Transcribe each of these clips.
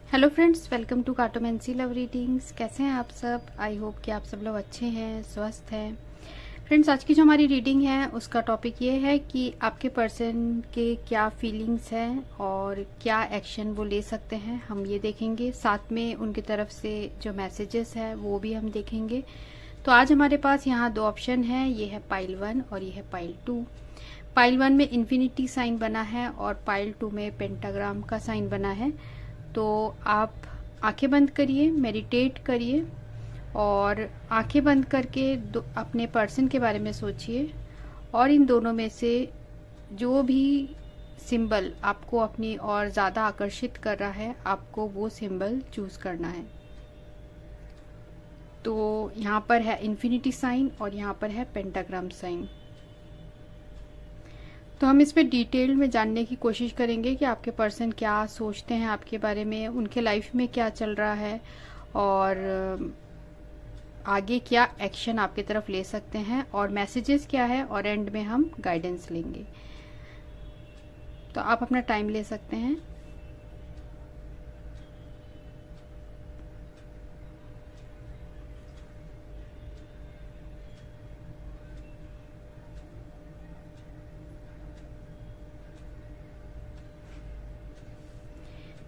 Hello friends, welcome to cartomancy love readings. कैसे हैं आप सब? आई होप कि आप सब लोग अच्छे हैं, स्वस्थ हैं। फ्रेंड्स, आज की जो हमारी रीडिंग है उसका टॉपिक ये है कि आपके पर्सन के क्या फीलिंग्स हैं और क्या एक्शन वो ले सकते हैं, हम ये देखेंगे। साथ में उनकी तरफ से जो मैसेजेस है वो भी हम देखेंगे। तो आज हमारे पास यहाँ दो ऑप्शन है, ये है पाइल 1 और ये है पाइल 2। पाइल 1 में इन्फिनिटी साइन बना है और पाइल 2 में पेंटाग्राम का साइन बना है। तो आप आंखें बंद करिए, मेडिटेट करिए और आंखें बंद करके अपने पर्सन के बारे में सोचिए और इन दोनों में से जो भी सिंबल आपको अपनी ओर ज़्यादा आकर्षित कर रहा है, आपको वो सिंबल चूज करना है। तो यहाँ पर है इन्फिनिटी साइन और यहाँ पर है पेंटाग्राम साइन। तो हम इसमें डिटेल में जानने की कोशिश करेंगे कि आपके पर्सन क्या सोचते हैं आपके बारे में, उनके लाइफ में क्या चल रहा है और आगे क्या एक्शन आपकी तरफ ले सकते हैं और मैसेजेस क्या है, और एंड में हम गाइडेंस लेंगे। तो आप अपना टाइम ले सकते हैं।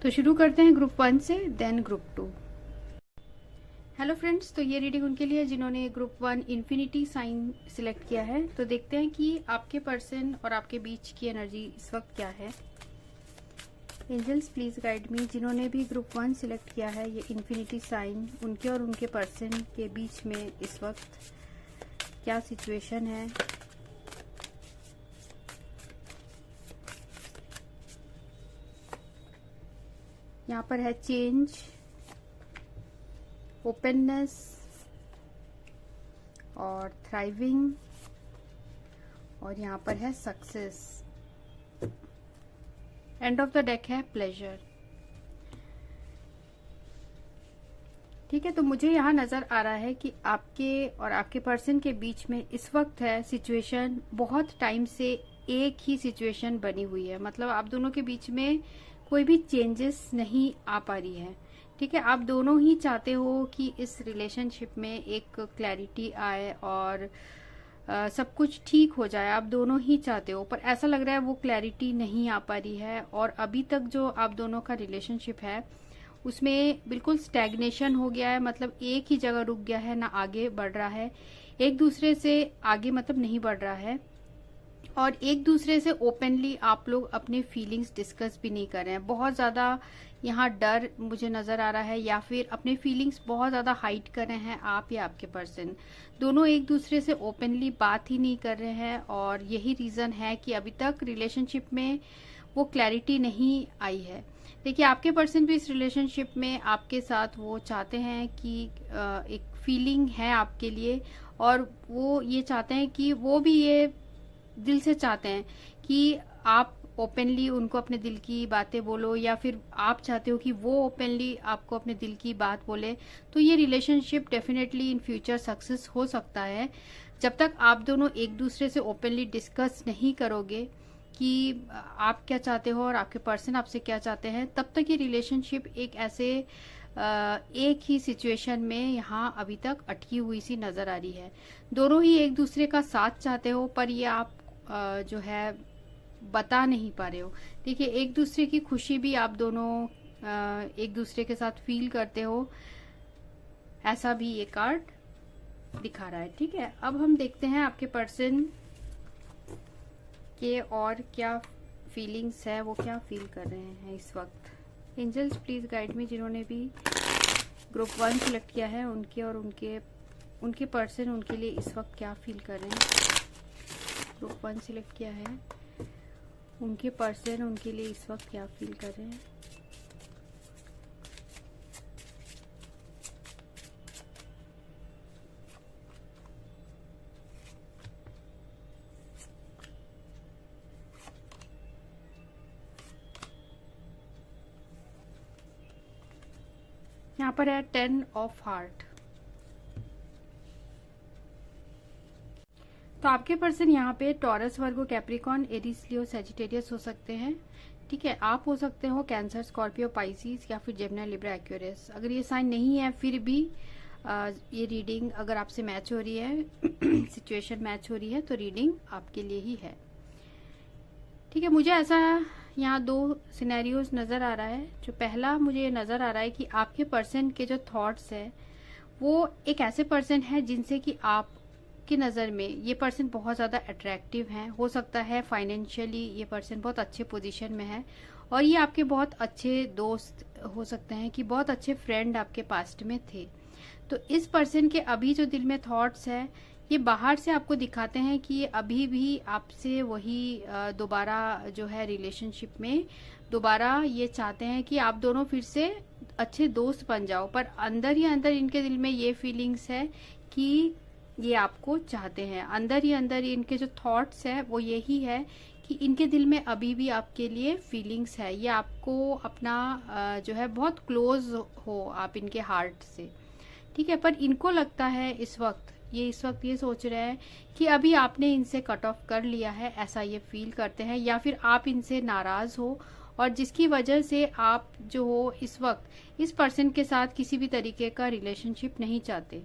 तो शुरू करते हैं ग्रुप 1 से, देन ग्रुप 2। हेलो फ्रेंड्स, तो ये रीडिंग उनके लिए जिन्होंने ग्रुप 1 इन्फिनिटी साइन सिलेक्ट किया है। तो देखते हैं कि आपके पर्सन और आपके बीच की एनर्जी इस वक्त क्या है। Angels please guide me. जिन्होंने भी ग्रुप 1 सिलेक्ट किया है, ये इन्फिनिटी साइन, उनके और उनके पर्सन के बीच में इस वक्त क्या सिचुएशन है। यहाँ पर है चेंज, ओपननेस और थ्राइविंग, और यहाँ पर है success. End of the deck है प्लेजर। ठीक है, तो मुझे यहाँ नजर आ रहा है कि आपके और आपके पर्सन के बीच में इस वक्त है सिचुएशन, बहुत टाइम से एक ही सिचुएशन बनी हुई है। मतलब आप दोनों के बीच में कोई भी चेंजेस नहीं आ पा रही है। ठीक है, आप दोनों ही चाहते हो कि इस रिलेशनशिप में एक क्लैरिटी आए और सब कुछ ठीक हो जाए। आप दोनों ही चाहते हो, पर ऐसा लग रहा है वो क्लैरिटी नहीं आ पा रही है और अभी तक जो आप दोनों का रिलेशनशिप है उसमें बिल्कुल स्टैग्नेशन हो गया है। मतलब एक ही जगह रुक गया है, ना आगे बढ़ रहा है, एक दूसरे से आगे मतलब नहीं बढ़ रहा है, और एक दूसरे से ओपनली आप लोग अपने फीलिंग्स डिस्कस भी नहीं कर रहे हैं। बहुत ज्यादा यहाँ डर मुझे नजर आ रहा है, या फिर अपने फीलिंग्स बहुत ज्यादा हाइड कर रहे हैं आप या आपके पर्सन। दोनों एक दूसरे से ओपनली बात ही नहीं कर रहे हैं और यही रीजन है कि अभी तक रिलेशनशिप में वो क्लैरिटी नहीं आई है। देखिए, आपके पर्सन भी इस रिलेशनशिप में आपके साथ वो चाहते हैं कि एक फीलिंग है आपके लिए, और वो ये चाहते हैं कि वो भी ये दिल से चाहते हैं कि आप ओपनली उनको अपने दिल की बातें बोलो, या फिर आप चाहते हो कि वो ओपनली आपको अपने दिल की बात बोले। तो ये relationship definitely in future success हो सकता है। जब तक आप दोनों एक दूसरे से ओपनली डिस्कस नहीं करोगे कि आप क्या चाहते हो और आपके पर्सन आपसे क्या चाहते हैं, तब तक ये रिलेशनशिप एक ऐसे एक ही सिचुएशन में यहाँ अभी तक अटकी हुई सी नजर आ रही है। दोनों ही एक दूसरे का साथ चाहते हो, पर ये आप जो है बता नहीं पा रहे हो। देखिए, एक दूसरे की खुशी भी आप दोनों एक दूसरे के साथ फील करते हो, ऐसा भी ये कार्ड दिखा रहा है। ठीक है, अब हम देखते हैं आपके पर्सन के और क्या फीलिंग्स है, वो क्या फील कर रहे हैं इस वक्त। Angels please guide me. जिन्होंने भी ग्रुप 1 सिलेक्ट किया है, उनके और उनके पर्सन उनके लिए इस वक्त क्या फील कर रहे हैं। ग्रुप 1 सिलेक्ट किया है, उनके पर्सन उनके लिए इस वक्त क्या फील कर रहे हैं। यहाँ पर है 10 ऑफ हार्ट। तो आपके पर्सन यहाँ पे टॉरस, वर्गो, कैप्रिकॉन, एरीज, लियो, सैजिटेरियस हो सकते हैं। ठीक है, आप हो सकते हो कैंसर, स्कॉर्पियो, पाइसिस या फिर जेमिनी, लिब्रा, एक्वेरियस। अगर ये साइन नहीं है फिर भी ये रीडिंग अगर आपसे मैच हो रही है सिचुएशन मैच हो रही है तो रीडिंग आपके लिए ही है। ठीक है, मुझे ऐसा यहाँ 2 सिनेरियोज नज़र आ रहा है। जो पहला मुझे नज़र आ रहा है कि आपके पर्सन के जो थॉट्स है वो एक ऐसे पर्सन है जिनसे कि आप की नज़र में ये पर्सन बहुत ज़्यादा अट्रैक्टिव हैं। हो सकता है फाइनेंशियली ये पर्सन बहुत अच्छे पोजीशन में है और ये आपके बहुत अच्छे दोस्त हो सकते हैं कि बहुत अच्छे फ्रेंड आपके पास्ट में थे। तो इस पर्सन के अभी जो दिल में थॉट्स है ये बाहर से आपको दिखाते हैं कि ये अभी भी आपसे वही दोबारा जो है रिलेशनशिप में दोबारा ये चाहते हैं कि आप दोनों फिर से अच्छे दोस्त बन जाओ, पर अंदर ही अंदर इनके दिल में ये फीलिंग्स है कि ये आपको चाहते हैं। अंदर ही अंदर इनके जो थॉट्स है वो यही है कि इनके दिल में अभी भी आपके लिए फीलिंग्स है। ये आपको अपना जो है बहुत क्लोज हो आप इनके हार्ट से। ठीक है, पर इनको लगता है इस वक्त ये सोच रहे हैं कि अभी आपने इनसे कट ऑफ कर लिया है, ऐसा ये फील करते हैं, या फिर आप इनसे नाराज हो और जिसकी वजह से आप जो हो इस वक्त इस पर्सन के साथ किसी भी तरीके का रिलेशनशिप नहीं चाहते।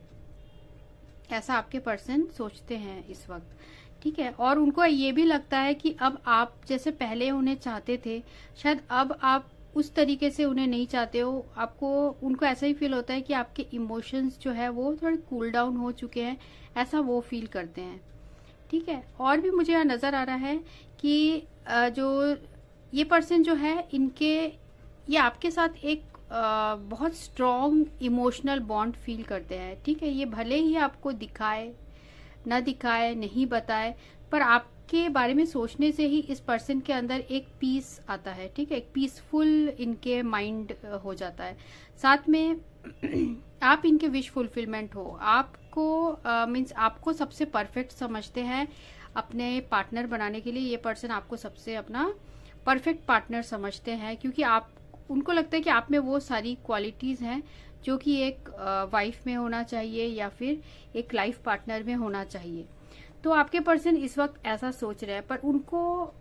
ऐसा आपके पर्सन सोचते हैं इस वक्त। ठीक है, और उनको ये भी लगता है कि अब आप जैसे पहले उन्हें चाहते थे शायद अब आप उस तरीके से उन्हें नहीं चाहते हो। आपको उनको ऐसा ही फील होता है कि आपके इमोशंस जो है वो थोड़े कूल डाउन हो चुके हैं, ऐसा वो फील करते हैं। ठीक है, और भी मुझे यहाँ नज़र आ रहा है कि जो ये पर्सन जो है इनके ये आपके साथ एक बहुत स्ट्रॉन्ग इमोशनल बॉन्ड फील करते हैं। ठीक है, ये भले ही आपको दिखाए ना दिखाए नहीं बताए, पर आपके बारे में सोचने से ही इस पर्सन के अंदर एक पीस आता है। ठीक है, एक पीसफुल इनके माइंड हो जाता है। साथ में आप इनके विश फुलफिलमेंट हो, आपको मीन्स आपको सबसे परफेक्ट समझते हैं अपने पार्टनर बनाने के लिए। ये पर्सन आपको सबसे अपना परफेक्ट पार्टनर समझते हैं क्योंकि आप उनको लगता है कि आप में वो सारी क्वालिटीज़ हैं जो कि एक वाइफ में होना चाहिए या फिर एक लाइफ पार्टनर में होना चाहिए। तो आपके पर्सन इस वक्त ऐसा सोच रहे हैं, पर उनको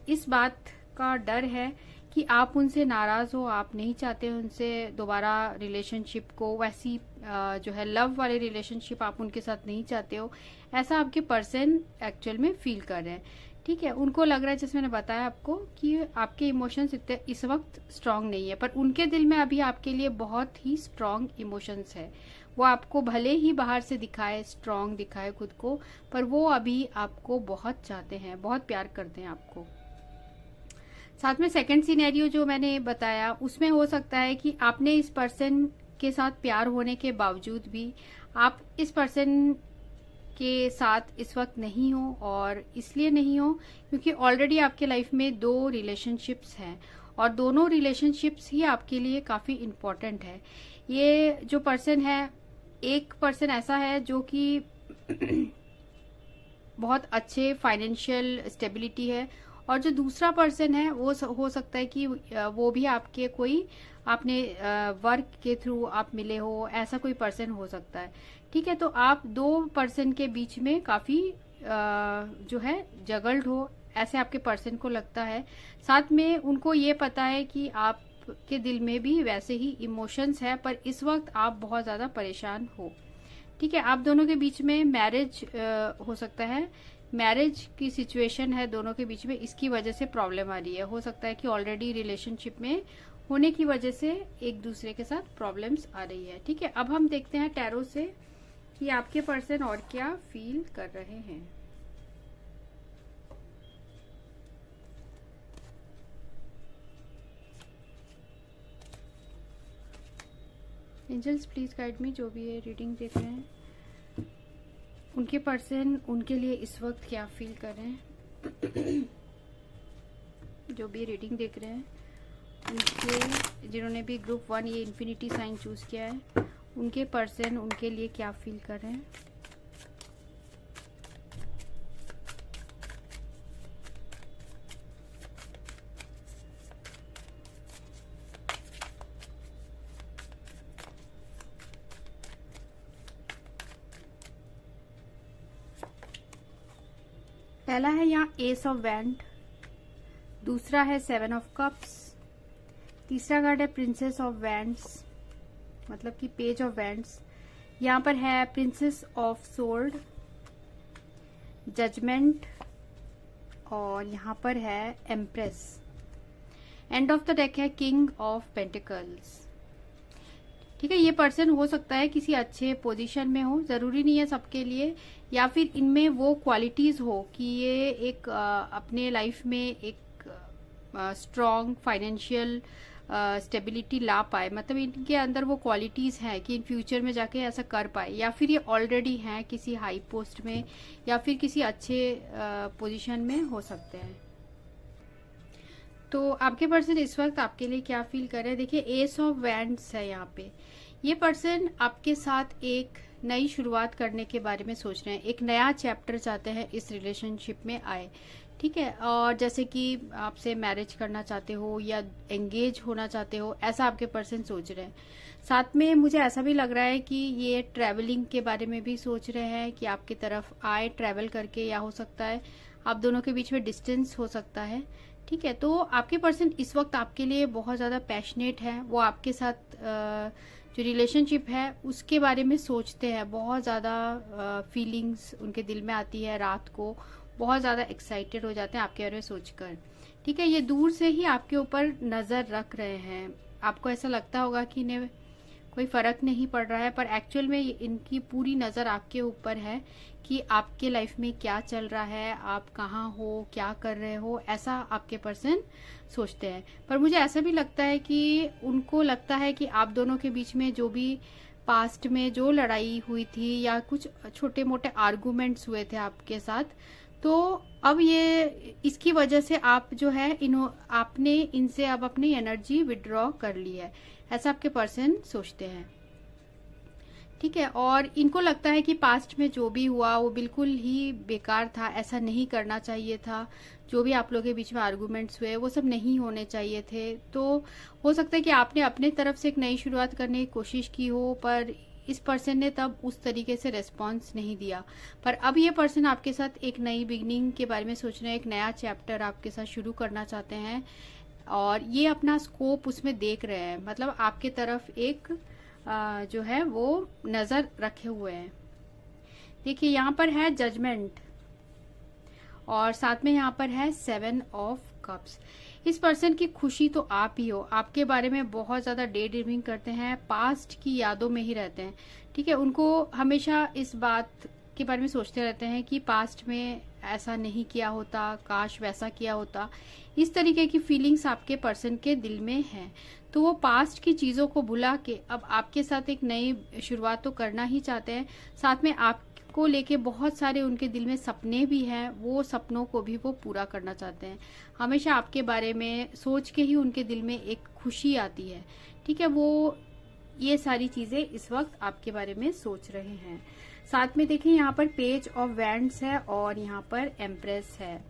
इस बात का डर है कि आप उनसे नाराज हो, आप नहीं चाहते उनसे दोबारा रिलेशनशिप को, वैसी जो है लव वाले रिलेशनशिप आप उनके साथ नहीं चाहते हो, ऐसा आपके पर्सन एक्चुअल में फील कर रहे हैं। ठीक है, उनको लग रहा है जैसे मैंने बताया आपको कि आपके इमोशंस इतने इस वक्त स्ट्रांग नहीं है, पर उनके दिल में अभी आपके लिए बहुत ही स्ट्रांग इमोशंस है। वो आपको भले ही बाहर से दिखाए स्ट्रांग दिखाए खुद को, पर वो अभी आपको बहुत चाहते हैं, बहुत प्यार करते हैं आपको। साथ में सेकंड सिनेरियो जो मैंने बताया उसमें हो सकता है कि आपने इस पर्सन के साथ प्यार होने के बावजूद भी आप इस पर्सन के साथ इस वक्त नहीं हो, और इसलिए नहीं हो क्योंकि ऑलरेडी आपके लाइफ में 2 रिलेशनशिप्स हैं और दोनों रिलेशनशिप्स ही आपके लिए काफ़ी इम्पोर्टेंट है। ये जो पर्सन है, एक पर्सन ऐसा है जो कि बहुत अच्छे फाइनेंशियल स्टेबिलिटी है, और जो दूसरा पर्सन है वो हो सकता है कि वो भी आपके कोई आपने वर्क के थ्रू आप मिले हो, ऐसा कोई पर्सन हो सकता है। ठीक है, तो आप 2 पर्सन के बीच में काफ़ी जो है जगल्ड हो, ऐसे आपके पर्सन को लगता है। साथ में उनको ये पता है कि आपके दिल में भी वैसे ही इमोशंस है, पर इस वक्त आप बहुत ज़्यादा परेशान हो। ठीक है, आप दोनों के बीच में मैरिज हो सकता है, मैरिज की सिचुएशन है दोनों के बीच में, इसकी वजह से प्रॉब्लम आ रही है। हो सकता है कि ऑलरेडी रिलेशनशिप में होने की वजह से एक दूसरे के साथ प्रॉब्लम्स आ रही है। ठीक है, अब हम देखते हैं टैरो से कि आपके पर्सन और क्या फील कर रहे हैं। एंजल्स प्लीज गाइड मी, जो भी है रीडिंग देख रहे हैं उनके पर्सन उनके लिए इस वक्त क्या फील कर रहे हैं। जो भी रीडिंग देख रहे हैं उनके, जिन्होंने भी ग्रुप 1 ये इन्फिनिटी साइन चूज किया है, उनके पर्सन उनके लिए क्या फील कर रहे हैं। पहला है यहाँ एस ऑफ वैंड, दूसरा है 7 ऑफ कप्स, तीसरा कार्ड है प्रिंसेस ऑफ वैंड्स, मतलब कि पेज ऑफ वैंड्स। यहाँ पर है प्रिंसेस ऑफ सोर्ड, जजमेंट, और यहाँ पर है empress. End of the deck है किंग ऑफ पेंटिकल्स। ठीक है, ये पर्सन हो सकता है किसी अच्छे पोजीशन में हो, जरूरी नहीं है सबके लिए, या फिर इनमें वो क्वालिटीज हो कि ये एक अपने लाइफ में एक स्ट्रॉन्ग फाइनेंशियल स्टेबिलिटी ला पाए। मतलब इनके अंदर वो क्वालिटीज हैं कि इन फ्यूचर में जाके ऐसा कर पाए, या फिर ये ऑलरेडी हैं किसी हाई पोस्ट में या फिर किसी अच्छे पोजीशन में हो सकते हैं। तो आपके पर्सन इस वक्त आपके लिए क्या फील कर रहे हैं? देखिए, एस ऑफ वैंड्स है यहाँ पे। ये पर्सन आपके साथ एक नई शुरुआत करने के बारे में सोच रहे हैं, एक नया चैप्टर चाहते हैं इस रिलेशनशिप में आए। ठीक है, और जैसे कि आपसे मैरिज करना चाहते हो या एंगेज होना चाहते हो, ऐसा आपके पर्सन सोच रहे हैं। साथ में मुझे ऐसा भी लग रहा है कि ये ट्रैवलिंग के बारे में भी सोच रहे हैं कि आपकी तरफ आए ट्रैवल करके, या हो सकता है आप दोनों के बीच में डिस्टेंस हो सकता है। ठीक है, तो आपके पर्सन इस वक्त आपके लिए बहुत ज़्यादा पैशनेट है। वो आपके साथ जो रिलेशनशिप है उसके बारे में सोचते हैं, बहुत ज़्यादा फीलिंग्स उनके दिल में आती है, रात को बहुत ज़्यादा एक्साइटेड हो जाते हैं आपके बारे में सोचकर। ठीक है, ये दूर से ही आपके ऊपर नज़र रख रहे हैं। आपको ऐसा लगता होगा कि इन्हें कोई फर्क नहीं पड़ रहा है, पर एक्चुअल में इनकी पूरी नज़र आपके ऊपर है कि आपके लाइफ में क्या चल रहा है, आप कहाँ हो, क्या कर रहे हो, ऐसा आपके पर्सन सोचते हैं। पर मुझे ऐसा भी लगता है कि उनको लगता है कि आप दोनों के बीच में जो भी पास्ट में जो लड़ाई हुई थी या कुछ छोटे मोटे आर्गुमेंट्स हुए थे आपके साथ, तो अब ये इसकी वजह से आप जो है आपने इनसे अब अपनी एनर्जी विड्रॉ कर ली है, ऐसा आपके पर्सन सोचते हैं। ठीक है, और इनको लगता है कि पास्ट में जो भी हुआ वो बिल्कुल ही बेकार था, ऐसा नहीं करना चाहिए था। जो भी आप लोगों के बीच में आर्गुमेंट्स हुए वो सब नहीं होने चाहिए थे। तो हो सकता है कि आपने अपने तरफ से एक नई शुरुआत करने की कोशिश की हो, पर इस पर्सन ने तब उस तरीके से रेस्पॉन्स नहीं दिया। पर अब ये पर्सन आपके साथ एक नई बिगनिंग के बारे में सोच रहे हैं, एक नया चैप्टर आपके साथ शुरू करना चाहते हैं, और ये अपना स्कोप उसमें देख रहे हैं। मतलब आपके तरफ एक जो है वो नजर रखे हुए हैं। देखिए, यहाँ पर है जजमेंट और साथ में यहाँ पर है 7 ऑफ कप्स। इस पर्सन की खुशी तो आप ही हो, आपके बारे में बहुत ज्यादा डे ड्रीमिंग करते हैं, पास्ट की यादों में ही रहते हैं। ठीक है, उनको हमेशा इस बात के बारे में सोचते रहते हैं कि पास्ट में ऐसा नहीं किया होता, काश वैसा किया होता। इस तरीके की फीलिंग्स आपके पर्सन के दिल में है। तो वो पास्ट की चीजों को भुला के अब आपके साथ एक नई शुरुआत तो करना ही चाहते हैं। साथ में आपको लेके बहुत सारे उनके दिल में सपने भी हैं, वो सपनों को भी वो पूरा करना चाहते हैं। हमेशा आपके बारे में सोच के ही उनके दिल में एक खुशी आती है। ठीक है, वो ये सारी चीजें इस वक्त आपके बारे में सोच रहे हैं। साथ में देखिए, यहाँ पर पेज ऑफ वैंड्स है और यहाँ पर एम्प्रेस है।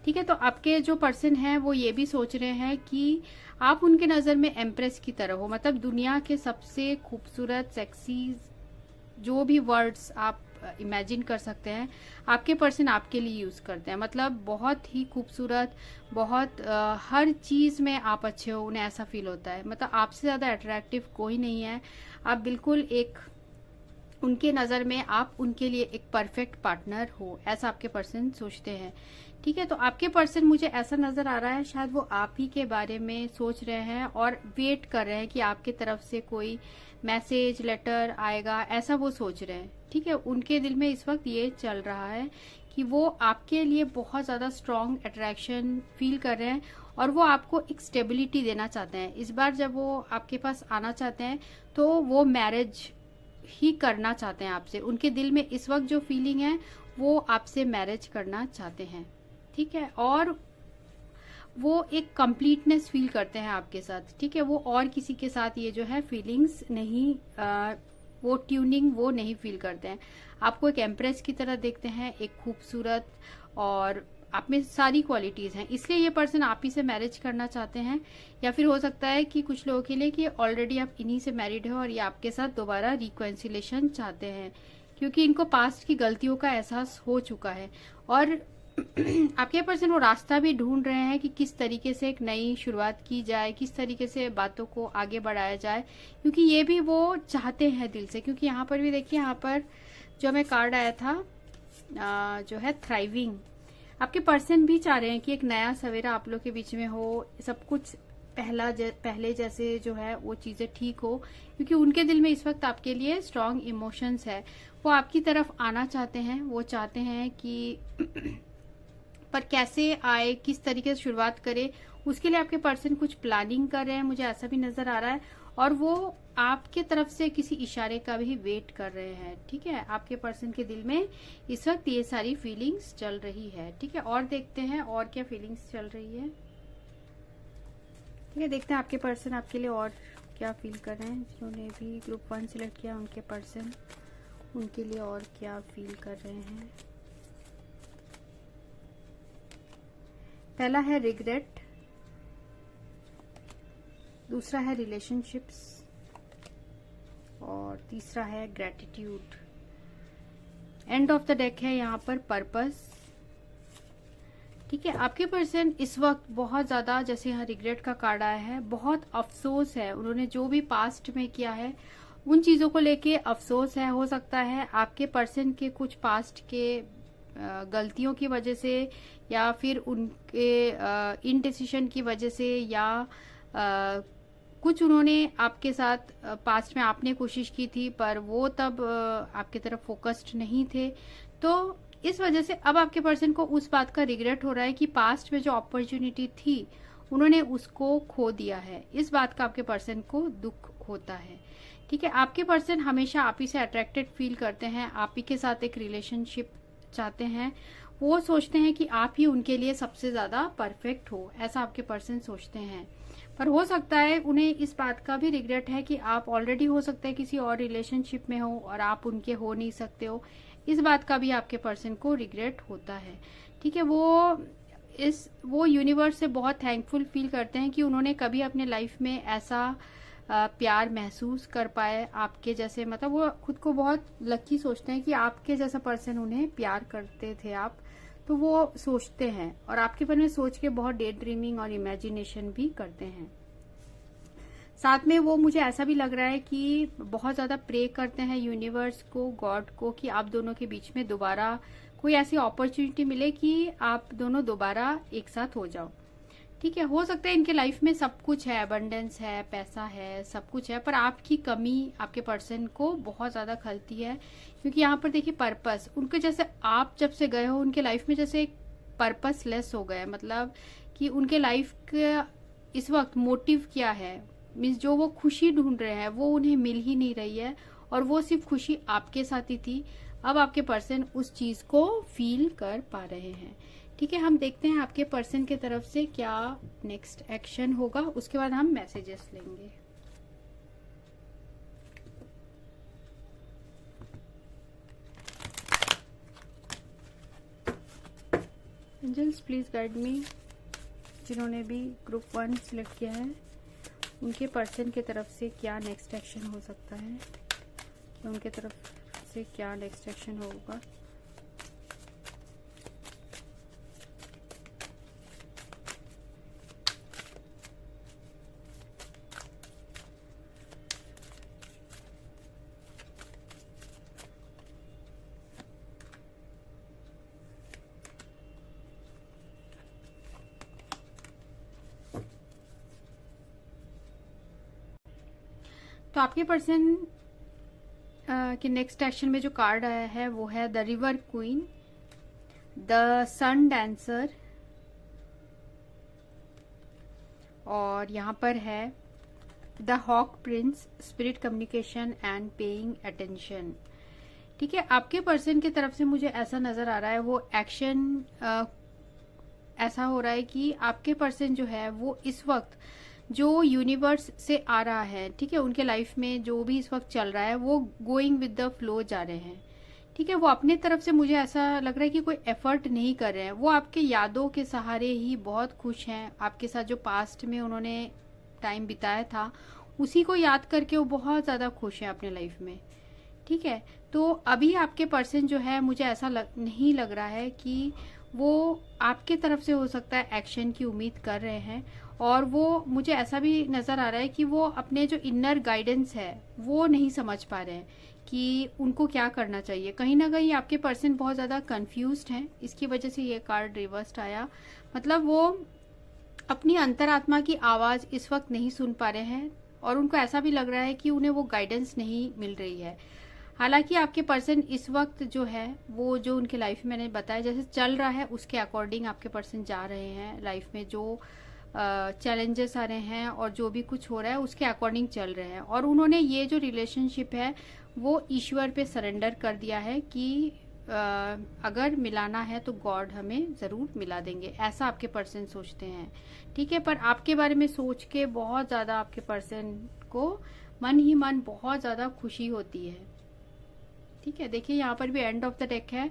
ठीक है, तो आपके जो पर्सन है वो ये भी सोच रहे हैं कि आप उनके नजर में एम्प्रेस की तरह हो। मतलब दुनिया के सबसे खूबसूरत, सेक्सी, जो भी वर्ड्स आप इमेजिन कर सकते हैं, आपके पर्सन आपके लिए यूज करते हैं। मतलब बहुत ही खूबसूरत, बहुत हर चीज में आप अच्छे हो, उन्हें ऐसा फील होता है। मतलब आपसे ज्यादा अट्रैक्टिव कोई नहीं है। आप बिल्कुल एक उनके नजर में आप उनके लिए एक परफेक्ट पार्टनर हो, ऐसा आपके पर्सन सोचते हैं। ठीक है, तो आपके पर्सन मुझे ऐसा नजर आ रहा है शायद वो आप ही के बारे में सोच रहे हैं और वेट कर रहे हैं कि आपके तरफ से कोई मैसेज, लेटर आएगा, ऐसा वो सोच रहे हैं। ठीक है, उनके दिल में इस वक्त ये चल रहा है कि वो आपके लिए बहुत ज्यादा स्ट्रॉन्ग अट्रैक्शन फील कर रहे हैं और वो आपको एक स्टेबिलिटी देना चाहते हैं। इस बार जब वो आपके पास आना चाहते हैं तो वो मैरिज ही करना चाहते हैं आपसे। उनके दिल में इस वक्त जो फीलिंग है वो आपसे मैरिज करना चाहते हैं। ठीक है, और वो एक कंप्लीटनेस फील करते हैं आपके साथ। ठीक है, वो और किसी के साथ ये जो है फीलिंग्स नहीं, वो ट्यूनिंग वो नहीं फील करते हैं। आपको एक एम्प्रेस की तरह देखते हैं, एक खूबसूरत, और आप में सारी क्वालिटीज हैं, इसलिए ये पर्सन आप ही से मैरिज करना चाहते हैं। या फिर हो सकता है कि कुछ लोगों के लिए कि ऑलरेडी आप इन्हीं से मैरिड हो और ये आपके साथ दोबारा रिकॉन्सिलेशन चाहते हैं, क्योंकि इनको पास्ट की गलतियों का एहसास हो चुका है। और आपके पर्सन वो रास्ता भी ढूंढ रहे हैं कि किस तरीके से एक नई शुरुआत की जाए, किस तरीके से बातों को आगे बढ़ाया जाए, क्योंकि ये भी वो चाहते हैं दिल से। क्योंकि यहाँ पर भी देखिए, यहाँ पर जो हमें कार्ड आया था जो है थ्राइविंग, आपके पर्सन भी चाह रहे हैं कि एक नया सवेरा आप लोग के बीच में हो, सब कुछ पहले जैसे जो है वो चीजें ठीक हो, क्योंकि उनके दिल में इस वक्त आपके लिए स्ट्रांग इमोशंस है। वो आपकी तरफ आना चाहते हैं, वो चाहते हैं कि पर कैसे आए, किस तरीके से शुरुआत करें, उसके लिए आपके पर्सन कुछ प्लानिंग कर रहे हैं, मुझे ऐसा भी नजर आ रहा है। और वो आपके तरफ से किसी इशारे का भी वेट कर रहे हैं। ठीक है, आपके पर्सन के दिल में इस वक्त ये सारी फीलिंग्स चल रही है। ठीक है, और देखते हैं और क्या फीलिंग्स चल रही है। ठीक है, देखते हैं आपके पर्सन आपके लिए और क्या फील कर रहे हैं। जिन्होंने भी ग्रुप 1 सिलेक्ट किया, उनके पर्सन उनके लिए और क्या फील कर रहे हैं। पहला है रिग्रेट, दूसरा है रिलेशनशिप्स और तीसरा है gratitude. End of the deck है यहाँ पर पर्पस। ठीक है, आपके पर्सन इस वक्त बहुत ज्यादा, जैसे यहाँ रिग्रेट का कार्ड आया है, बहुत अफसोस है। उन्होंने जो भी पास्ट में किया है उन चीजों को लेके अफसोस है। हो सकता है आपके पर्सन के कुछ पास्ट के गलतियों की वजह से, या फिर उनके इनडिसीजन की वजह से, या कुछ उन्होंने आपके साथ पास्ट में आपने कोशिश की थी पर वो तब आपके तरफ फोकस्ड नहीं थे। तो इस वजह से अब आपके पर्सन को उस बात का रिग्रेट हो रहा है कि पास्ट में जो अपॉर्चुनिटी थी उन्होंने उसको खो दिया है। इस बात का आपके पर्सन को दुख होता है। ठीक है, आपके पर्सन हमेशा आप ही से अट्रैक्टेड फील करते हैं, आप ही के साथ एक रिलेशनशिप चाहते हैं। वो सोचते हैं कि आप ही उनके लिए सबसे ज्यादा परफेक्ट हो, ऐसा आपके पर्सन सोचते हैं। पर हो सकता है उन्हें इस बात का भी रिग्रेट है कि आप ऑलरेडी हो सकता है किसी और रिलेशनशिप में हो और आप उनके हो नहीं सकते हो। इस बात का भी आपके पर्सन को रिग्रेट होता है। ठीक है, वो यूनिवर्स से बहुत थैंकफुल फील करते हैं कि उन्होंने कभी अपने लाइफ में ऐसा प्यार महसूस कर पाए आपके जैसे। मतलब वो खुद को बहुत लकी सोचते हैं कि आपके जैसा पर्सन उन्हें प्यार करते थे आप, तो वो सोचते हैं। और आपके बारे में सोच के बहुत डे ड्रीमिंग और इमेजिनेशन भी करते हैं। साथ में वो, मुझे ऐसा भी लग रहा है कि बहुत ज्यादा प्रे करते हैं यूनिवर्स को, गॉड को, कि आप दोनों के बीच में दोबारा कोई ऐसी अपॉर्चुनिटी मिले कि आप दोनों दोबारा एक साथ हो जाओ। ठीक है, हो सकता है इनके लाइफ में सब कुछ है, अबंडेंस है, पैसा है, सब कुछ है, पर आपकी कमी आपके पर्सन को बहुत ज्यादा खलती है। क्योंकि यहाँ पर देखिए पर्पस, उनके जैसे आप जब से गए हो उनके लाइफ में जैसे एक पर्पस लेस हो गए। मतलब कि उनके लाइफ का इस वक्त मोटिव क्या है, मीन्स जो वो खुशी ढूंढ रहे हैं वो उन्हें मिल ही नहीं रही है, और वो सिर्फ खुशी आपके साथ ही थी। अब आपके पर्सन उस चीज को फील कर पा रहे हैं। ठीक है, हम देखते हैं आपके पर्सन के तरफ से क्या नेक्स्ट एक्शन होगा, उसके बाद हम मैसेजेस लेंगे। Angels please guide me. जिन्होंने भी ग्रुप 1 सिलेक्ट किया है उनके पर्सन के तरफ से क्या नेक्स्ट एक्शन हो सकता है, उनके तरफ से क्या नेक्स्ट एक्शन होगा। तो आपके पर्सन के नेक्स्ट एक्शन में जो कार्ड आया है वो है the river queen, the sun dancer, और यहाँ पर है the hawk prince, spirit communication and paying attention. ठीक है, आपके पर्सन की तरफ से मुझे ऐसा नजर आ रहा है, वो एक्शन ऐसा हो रहा है कि आपके पर्सन जो है वो इस वक्त जो यूनिवर्स से आ रहा है, ठीक है, उनके लाइफ में जो भी इस वक्त चल रहा है वो गोइंग विद द फ्लो जा रहे हैं। ठीक है, वो अपने तरफ से मुझे ऐसा लग रहा है कि कोई एफर्ट नहीं कर रहे हैं, वो आपके यादों के सहारे ही बहुत खुश हैं। आपके साथ जो पास्ट में उन्होंने टाइम बिताया था उसी को याद करके वो बहुत ज्यादा खुश है अपने लाइफ में। ठीक है, तो अभी आपके पर्सन जो है मुझे ऐसा नहीं लग रहा है कि वो आपके तरफ से हो सकता है एक्शन की उम्मीद कर रहे हैं, और वो मुझे ऐसा भी नज़र आ रहा है कि वो अपने जो इनर गाइडेंस है वो नहीं समझ पा रहे हैं कि उनको क्या करना चाहिए। कहीं ना कहीं आपके पर्सन बहुत ज़्यादा कंफ्यूज्ड हैं, इसकी वजह से ये कार्ड रिवर्स्ड आया। मतलब वो अपनी अंतरात्मा की आवाज़ इस वक्त नहीं सुन पा रहे हैं, और उनको ऐसा भी लग रहा है कि उन्हें वो गाइडेंस नहीं मिल रही है। हालांकि आपके पर्सन इस वक्त जो है वो जो उनके लाइफ में मैंने बताया जैसे चल रहा है उसके अकॉर्डिंग आपके पर्सन जा रहे हैं। लाइफ में जो चैलेंजेस आ रहे हैं और जो भी कुछ हो रहा है उसके अकॉर्डिंग चल रहे हैं, और उन्होंने ये जो रिलेशनशिप है वो ईश्वर पे सरेंडर कर दिया है कि अगर मिलाना है तो गॉड हमें ज़रूर मिला देंगे, ऐसा आपके पर्सन सोचते हैं। ठीक है, पर आपके बारे में सोच के बहुत ज़्यादा आपके पर्सन को मन ही मन बहुत ज़्यादा खुशी होती है। ठीक है, देखिए यहाँ पर भी एंड ऑफ द डेक है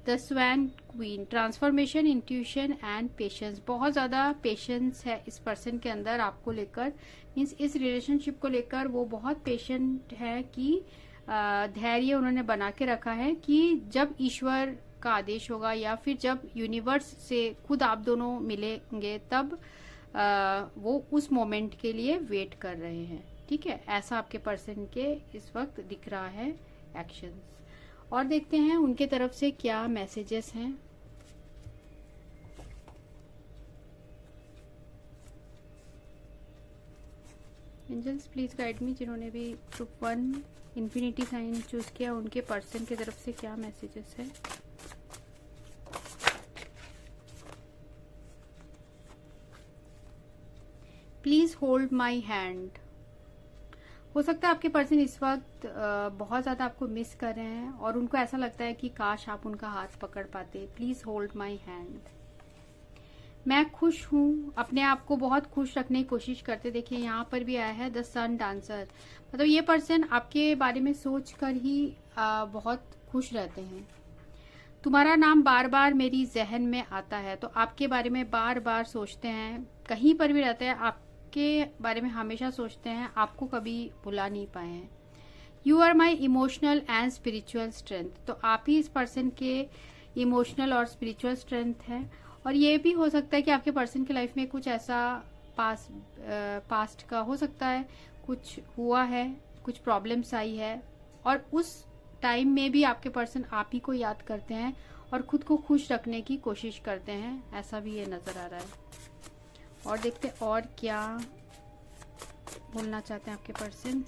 the swan queen, transformation, intuition and patience. बहुत ज़्यादा पेशेंस है इस पर्सन के अंदर आपको लेकर, मीन्स इस रिलेशनशिप को लेकर वो बहुत पेशेंट है कि धैर्य उन्होंने बना के रखा है कि जब ईश्वर का आदेश होगा या फिर जब यूनिवर्स से खुद आप दोनों मिलेंगे तब वो उस मोमेंट के लिए वेट कर रहे हैं। ठीक है, ऐसा आपके पर्सन के इस वक्त दिख रहा है एक्शंस। और देखते हैं उनके तरफ से क्या मैसेजेस हैं। एंजल्स प्लीज गाइड मी, जिन्होंने भी ग्रुप 1 इन्फिनिटी साइन चूज किया उनके पर्सन की तरफ से क्या मैसेजेस है। Please hold my hand. हो सकता है आपके पर्सन इस वक्त बहुत ज़्यादा आपको मिस कर रहे हैं और उनको ऐसा लगता है कि काश आप उनका हाथ पकड़ पाते। Please hold my hand. मैं खुश हूँ, अपने आप को बहुत खुश रखने की कोशिश करते। देखिए यहाँ पर भी आया है द सन डांसर, मतलब ये पर्सन आपके बारे में सोच कर ही बहुत खुश रहते हैं। तुम्हारा नाम बार बार मेरी जहन में आता है, तो आपके बारे में बार बार सोचते हैं, कहीं पर भी रहते हैं आपके बारे में हमेशा सोचते हैं, आपको कभी भुला नहीं पाए हैं। You are my emotional and spiritual strength, तो आप ही इस पर्सन के इमोशनल और स्पिरिचुअल स्ट्रेंथ है। और ये भी हो सकता है कि आपके पर्सन की लाइफ में कुछ ऐसा पास्ट का हो सकता है, कुछ हुआ है, कुछ प्रॉब्लम्स आई है, और उस टाइम में भी आपके पर्सन आप ही को याद करते हैं और खुद को खुश रखने की कोशिश करते हैं, ऐसा भी ये नजर आ रहा है। और देखते हैं और क्या बोलना चाहते हैं आपके पर्सन।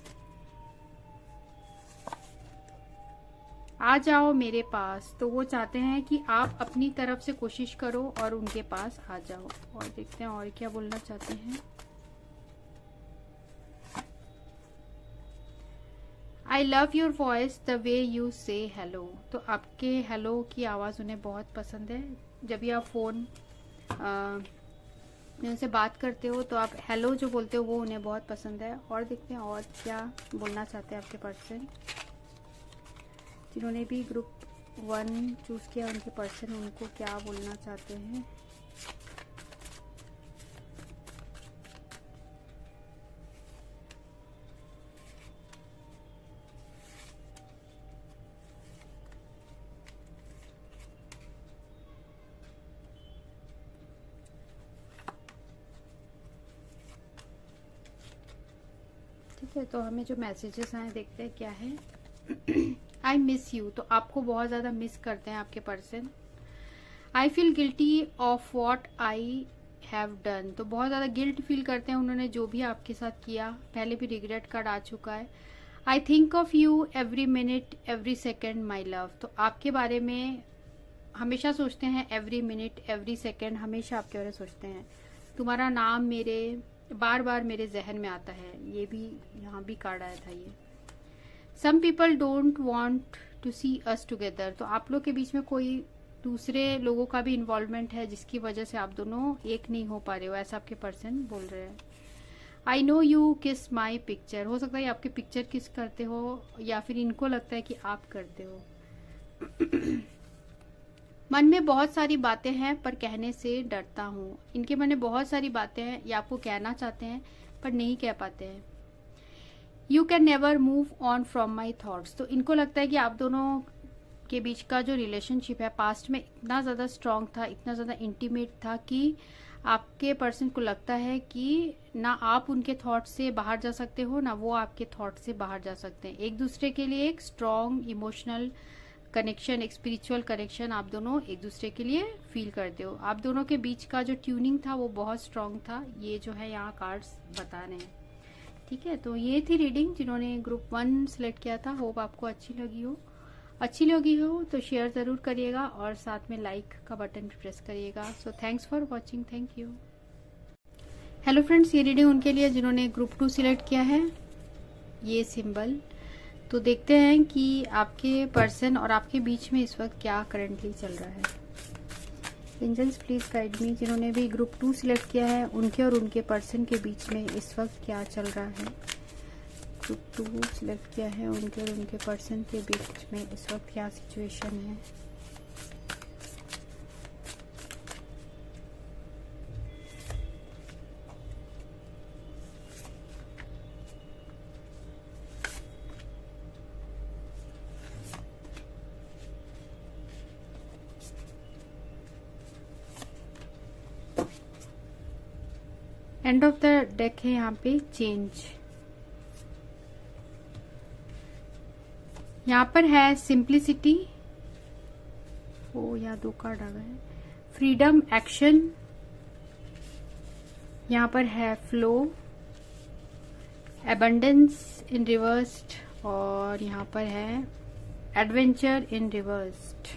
आ जाओ मेरे पास, तो वो चाहते हैं कि आप अपनी तरफ से कोशिश करो और उनके पास आ जाओ। और देखते हैं और क्या बोलना चाहते हैं। I love your voice the way you से हेलो, तो आपके हेलो की आवाज़ उन्हें बहुत पसंद है। जब भी आप फ़ोन उनसे बात करते हो तो आप हेलो जो बोलते हो वो उन्हें बहुत पसंद है। और देखते हैं और क्या बोलना चाहते हैं आपके पर्सन, जिन्होंने भी ग्रुप 1 चूज किया उनके पर्सन उनको क्या बोलना चाहते हैं। ठीक है, तो हमें जो मैसेजेस आए देखते हैं क्या है। आई मिस यू, तो आपको बहुत ज़्यादा मिस करते हैं आपके person. I feel guilty of what I have done, तो बहुत ज़्यादा गिल्ट फील करते हैं उन्होंने जो भी आपके साथ किया, पहले भी रिग्रेट कार्ड आ चुका है। I think of you every minute every second my love, तो आपके बारे में हमेशा सोचते हैं, एवरी मिनट एवरी सेकेंड हमेशा आपके बारे में सोचते हैं। तुम्हारा नाम मेरे बार बार मेरे जहन में आता है, ये भी यहाँ भी कार्ड आया था ये। Some people don't want to see us together, तो आप लोग के बीच में कोई दूसरे लोगों का भी इन्वॉल्वमेंट है जिसकी वजह से आप दोनों एक नहीं हो पा रहे हो, ऐसा आपके पर्सन बोल रहे हैं। आई नो यू किस माई पिक्चर, हो सकता है आपके पिक्चर किस करते हो या फिर इनको लगता है कि आप करते हो। मन में बहुत सारी बातें हैं पर कहने से डरता हूँ, इनके मन में बहुत सारी बातें हैं, ये आपको कहना चाहते हैं पर नहीं कह पाते हैं। You can never move on from my thoughts, तो इनको लगता है कि आप दोनों के बीच का जो रिलेशनशिप है पास्ट में इतना ज़्यादा स्ट्रांग था, इतना ज़्यादा इंटीमेट था कि आपके पर्सन को लगता है कि ना आप उनके थॉट से बाहर जा सकते हो, ना वो आपके थॉट से बाहर जा सकते हैं। एक दूसरे के लिए एक स्ट्रांग इमोशनल कनेक्शन, एक स्पिरिचुअल कनेक्शन आप दोनों एक दूसरे के लिए फील करते हो। आप दोनों के बीच का जो ट्यूनिंग था वो बहुत स्ट्रांग था, ये जो है यहाँ कार्ड्स बता रहे हैं। ठीक है, तो ये थी रीडिंग जिन्होंने ग्रुप 1 सिलेक्ट किया था। होप आपको अच्छी लगी हो तो शेयर ज़रूर करिएगा और साथ में लाइक का बटन भी प्रेस करिएगा। So thanks for watching, thank you. Hello friends, ये रीडिंग उनके लिए जिन्होंने ग्रुप 2 सिलेक्ट किया है, ये सिंबल। तो देखते हैं कि आपके पर्सन और आपके बीच में इस वक्त क्या करंटली चल रहा है। एंजल्स प्लीज गाइड मी, जिन्होंने भी ग्रुप 2 सिलेक्ट किया है उनके और उनके पर्सन के बीच में इस वक्त क्या चल रहा है। ग्रुप 2 सिलेक्ट किया है उनके और उनके पर्सन के बीच में इस वक्त क्या सिचुएशन है। एंड ऑफ द डेक है यहाँ पे चेंज। यहाँ पर है सिंप्लिसिटी, ओ यहाँ 2 कार्ड आ गए। फ्रीडम, एक्शन, यहाँ पर है फ्लो, एबंडेंस इन रिवर्स्ड, और यहाँ पर है एडवेंचर इन रिवर्स्ड।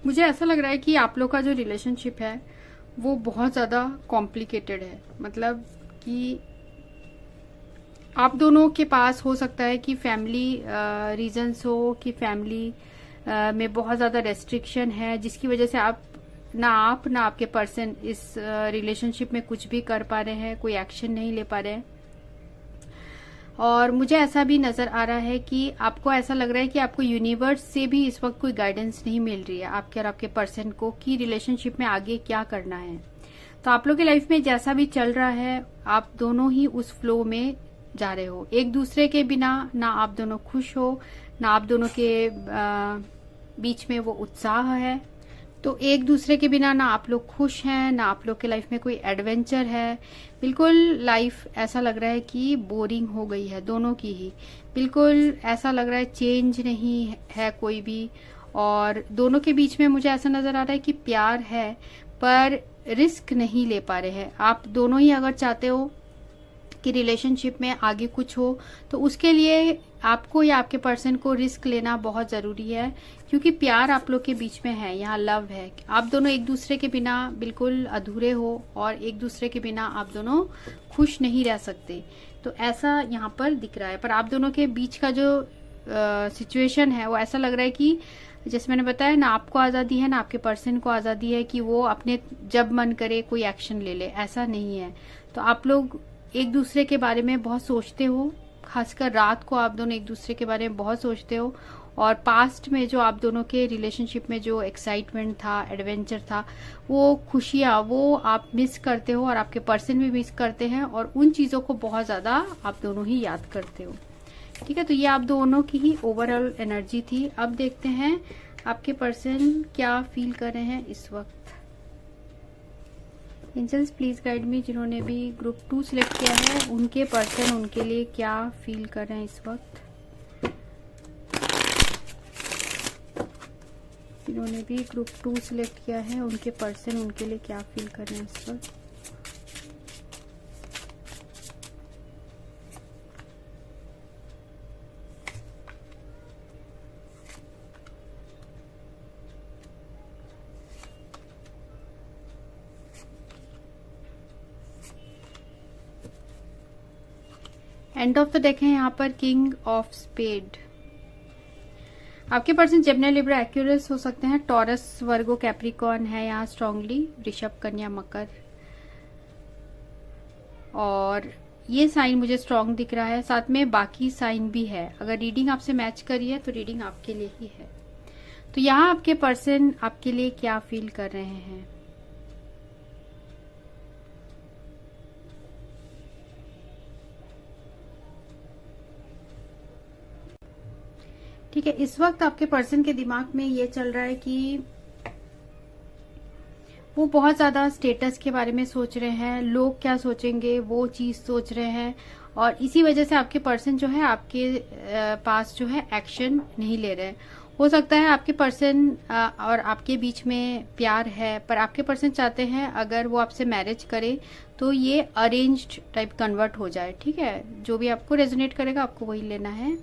मुझे ऐसा लग रहा है कि आप लोग का जो रिलेशनशिप है वो बहुत ज़्यादा कॉम्प्लिकेटेड है। मतलब कि आप दोनों के पास हो सकता है कि फैमिली रीजंस हो, कि फैमिली में बहुत ज़्यादा रेस्ट्रिक्शन है जिसकी वजह से आप ना आपके पर्सन इस रिलेशनशिप में कुछ भी कर पा रहे हैं, कोई एक्शन नहीं ले पा रहे हैं। और मुझे ऐसा भी नजर आ रहा है कि आपको ऐसा लग रहा है कि आपको यूनिवर्स से भी इस वक्त कोई गाइडेंस नहीं मिल रही है आपके और आपके पर्सन को कि रिलेशनशिप में आगे क्या करना है। तो आप लोग की लाइफ में जैसा भी चल रहा है आप दोनों ही उस फ्लो में जा रहे हो। एक दूसरे के बिना ना आप दोनों खुश हो, ना आप दोनों के बीच में वो उत्साह है। तो एक दूसरे के बिना ना आप लोग खुश हैं, ना आप लोग के लाइफ में कोई एडवेंचर है। बिल्कुल लाइफ ऐसा लग रहा है कि बोरिंग हो गई है दोनों की ही। बिल्कुल ऐसा लग रहा है चेंज नहीं है कोई भी। और दोनों के बीच में मुझे ऐसा नजर आ रहा है कि प्यार है पर रिस्क नहीं ले पा रहे हैं। आप दोनों ही अगर चाहते हो कि रिलेशनशिप में आगे कुछ हो तो उसके लिए आपको या आपके पर्सन को रिस्क लेना बहुत जरूरी है, क्योंकि प्यार आप लोग के बीच में है, यहाँ लव है। आप दोनों एक दूसरे के बिना बिल्कुल अधूरे हो और एक दूसरे के बिना आप दोनों खुश नहीं रह सकते। तो ऐसा यहाँ पर दिख रहा है। पर आप दोनों के बीच का जो सिचुएशन है वो ऐसा लग रहा है कि जैसे मैंने बताया ना आपको आजादी है ना आपके पर्सन को आजादी है कि वो अपने जब मन करे कोई एक्शन ले ले, ऐसा नहीं है। तो आप लोग एक दूसरे के बारे में बहुत सोचते हो, खासकर रात को आप दोनों एक दूसरे के बारे में बहुत सोचते हो। और पास्ट में जो आप दोनों के रिलेशनशिप में जो एक्साइटमेंट था, एडवेंचर था, वो खुशियाँ वो आप मिस करते हो और आपके पर्सन भी मिस करते हैं और उन चीज़ों को बहुत ज़्यादा आप दोनों ही याद करते हो। ठीक है, तो ये आप दोनों की ही ओवरऑल एनर्जी थी। अब देखते हैं आपके पर्सन क्या फील कर रहे हैं इस वक्त। एंजल्स प्लीज गाइड मी, जिन्होंने भी ग्रुप 2 सिलेक्ट किया है उनके पर्सन उनके लिए क्या फील कर रहे हैं इस वक्त। जिन्होंने भी ग्रुप 2 सिलेक्ट किया है उनके पर्सन उनके लिए क्या फील कर रहे हैं इस वक्त। एंड ऑफ द डेक है यहाँ पर किंग ऑफ स्पेड। आपके पर्सन जेमिनी, लिब्रा, एक्यूरियस हो सकते हैं। टॉरस, वर्गो, कैप्रिकॉर्न है यहाँ स्ट्रांगली। वृषभ, कन्या, मकर, और ये साइन मुझे स्ट्रांग दिख रहा है। साथ में बाकी साइन भी है। अगर रीडिंग आपसे मैच करी है तो रीडिंग आपके लिए ही है। तो यहाँ आपके पर्सन आपके लिए क्या फील कर रहे हैं। ठीक है, इस वक्त आपके पर्सन के दिमाग में ये चल रहा है कि वो बहुत ज्यादा स्टेटस के बारे में सोच रहे हैं, लोग क्या सोचेंगे वो चीज सोच रहे हैं, और इसी वजह से आपके पर्सन जो है आपके पास जो है एक्शन नहीं ले रहे हैं। हो सकता है आपके पर्सन और आपके बीच में प्यार है, पर आपके पर्सन चाहते हैं अगर वो आपसे मैरिज करे तो ये अरेंज्ड टाइप कन्वर्ट हो जाए। ठीक है, जो भी आपको रेजोनेट करेगा आपको वही लेना है।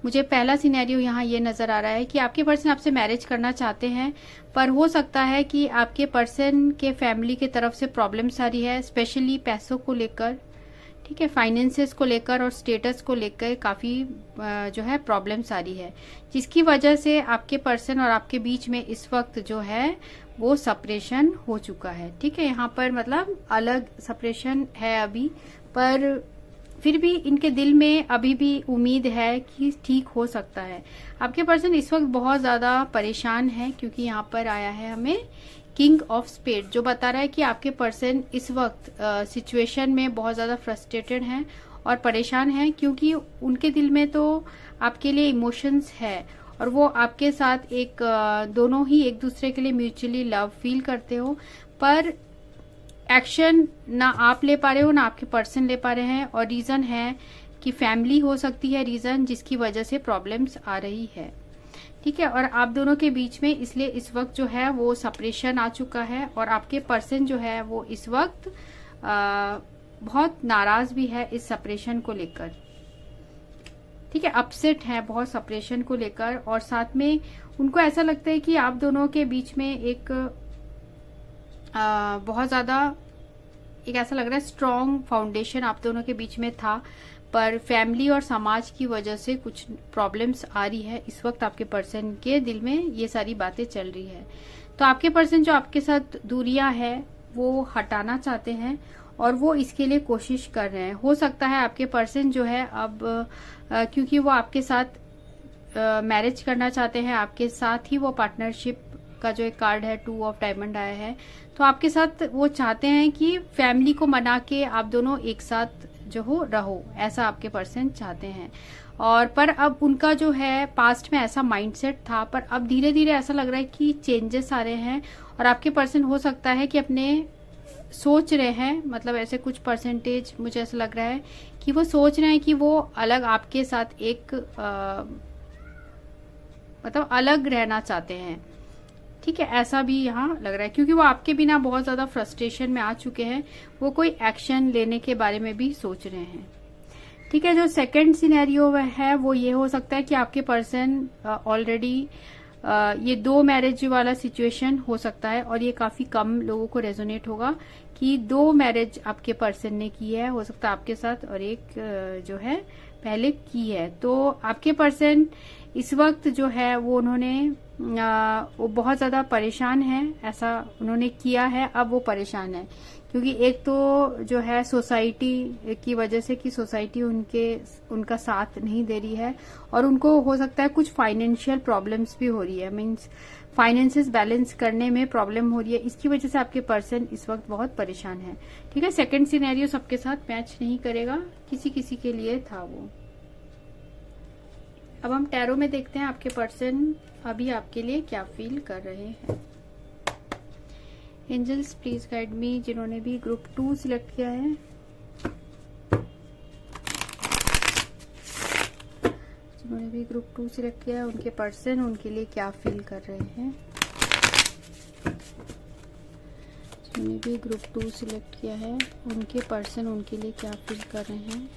मुझे पहला सिनेरियो यहाँ ये नजर आ रहा है कि आपके पर्सन आपसे मैरिज करना चाहते हैं, पर हो सकता है कि आपके पर्सन के फैमिली के तरफ से प्रॉब्लम्स आ रही है, स्पेशली पैसों को लेकर। ठीक है, फाइनेंसेस को लेकर और स्टेटस को लेकर काफी जो है प्रॉब्लम्स आ रही है, जिसकी वजह से आपके पर्सन और आपके बीच में इस वक्त जो है वो सेपरेशन हो चुका है। ठीक है, यहाँ पर मतलब अलग सेपरेशन है अभी, पर फिर भी इनके दिल में अभी भी उम्मीद है कि ठीक हो सकता है। आपके पर्सन इस वक्त बहुत ज्यादा परेशान है, क्योंकि यहाँ पर आया है हमें किंग ऑफ स्पेड, जो बता रहा है कि आपके पर्सन इस वक्त सिचुएशन में बहुत ज्यादा फ्रस्ट्रेटेड हैं और परेशान हैं, क्योंकि उनके दिल में तो आपके लिए इमोशंस है और वो आपके साथ एक दोनों ही एक दूसरे के लिए म्यूचुअली लव फील करते हो, पर एक्शन ना आप ले पा रहे हो ना आपके पर्सन ले पा रहे हैं। और रीजन है कि फैमिली हो सकती है रीजन, जिसकी वजह से प्रॉब्लम्स आ रही है। ठीक है, और आप दोनों के बीच में इसलिए इस वक्त जो है वो सेपरेशन आ चुका है, और आपके पर्सन जो है वो इस वक्त बहुत नाराज भी है इस सेपरेशन को लेकर। ठीक है, अपसेट है बहुत सेपरेशन को लेकर, और साथ में उनको ऐसा लगता है कि आप दोनों के बीच में एक बहुत ज्यादा एक ऐसा लग रहा है स्ट्रॉन्ग फाउंडेशन आप दोनों के बीच में था, पर फैमिली और समाज की वजह से कुछ प्रॉब्लम्स आ रही है। इस वक्त आपके पर्सन के दिल में ये सारी बातें चल रही है। तो आपके पर्सन जो आपके साथ दूरियां है वो हटाना चाहते हैं, और वो इसके लिए कोशिश कर रहे हैं। हो सकता है आपके पर्सन जो है अब क्योंकि वो आपके साथ मैरिज करना चाहते हैं, आपके साथ ही वो पार्टनरशिप का जो एक कार्ड है 2 ऑफ डायमंड आया है, तो आपके साथ वो चाहते हैं कि फैमिली को मना के आप दोनों एक साथ जो हो रहो, ऐसा आपके पर्सन चाहते हैं। और पर अब उनका जो है पास्ट में ऐसा माइंडसेट था, पर अब धीरे धीरे ऐसा लग रहा है कि चेंजेस आ रहे हैं, और आपके पर्सन हो सकता है कि अपने सोच रहे हैं, मतलब ऐसे कुछ परसेंटेज मुझे ऐसा लग रहा है कि वो सोच रहे हैं कि वो अलग आपके साथ एक मतलब अलग रहना चाहते हैं। ठीक है, ऐसा भी यहाँ लग रहा है, क्योंकि वो आपके बिना बहुत ज्यादा फ्रस्ट्रेशन में आ चुके हैं, वो कोई एक्शन लेने के बारे में भी सोच रहे हैं। ठीक है, जो सेकंड सिनेरियो है वो ये हो सकता है कि आपके पर्सन ऑलरेडी ये 2 मैरिज वाला सिचुएशन हो सकता है, और ये काफी कम लोगों को रेजोनेट होगा कि 2 मैरिज आपके पर्सन ने की है, हो सकता है आपके साथ और एक जो है पहले की है। तो आपके पर्सन इस वक्त जो है वो उन्होंने वो बहुत ज्यादा परेशान है, ऐसा उन्होंने किया है, अब वो परेशान है, क्योंकि एक तो जो है सोसाइटी की वजह से कि सोसाइटी उनका साथ नहीं दे रही है, और उनको हो सकता है कुछ फाइनेंशियल प्रॉब्लम्स भी हो रही है, मीन्स फाइनेंसेस बैलेंस करने में प्रॉब्लम हो रही है, इसकी वजह से आपके पर्सन इस वक्त बहुत परेशान है। ठीक है, सेकंड सिनेरियो सबके साथ मैच नहीं करेगा, किसी किसी के लिए था वो। अब हम टैरो में देखते हैं आपके पर्सन अभी आपके लिए क्या फील कर रहे हैं। एंजल्स प्लीज गाइड मी, जिन्होंने भी ग्रुप 2 सिलेक्ट किया है, जिन्होंने भी ग्रुप 2 सिलेक्ट किया है, उनके पर्सन उनके लिए क्या फील कर रहे हैं। जिन्होंने भी ग्रुप 2 सिलेक्ट किया है, उनके पर्सन उनके लिए क्या फील कर रहे हैं।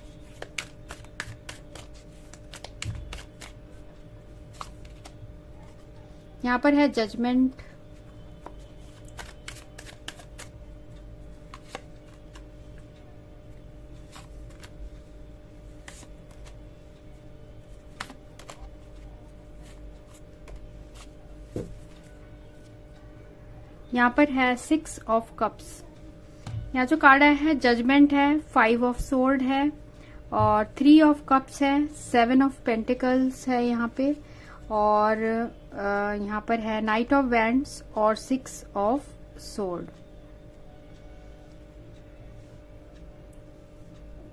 यहाँ पर है जजमेंट, यहाँ पर है 6 ऑफ कप्स। यहाँ जो कार्ड आया है जजमेंट है, 5 ऑफ सोर्ड है, और 3 ऑफ कप्स है, 7 ऑफ पेंटिकल्स है यहाँ पे, और यहाँ पर है नाइट ऑफ वैंड्स और 6 ऑफ सोर्ड।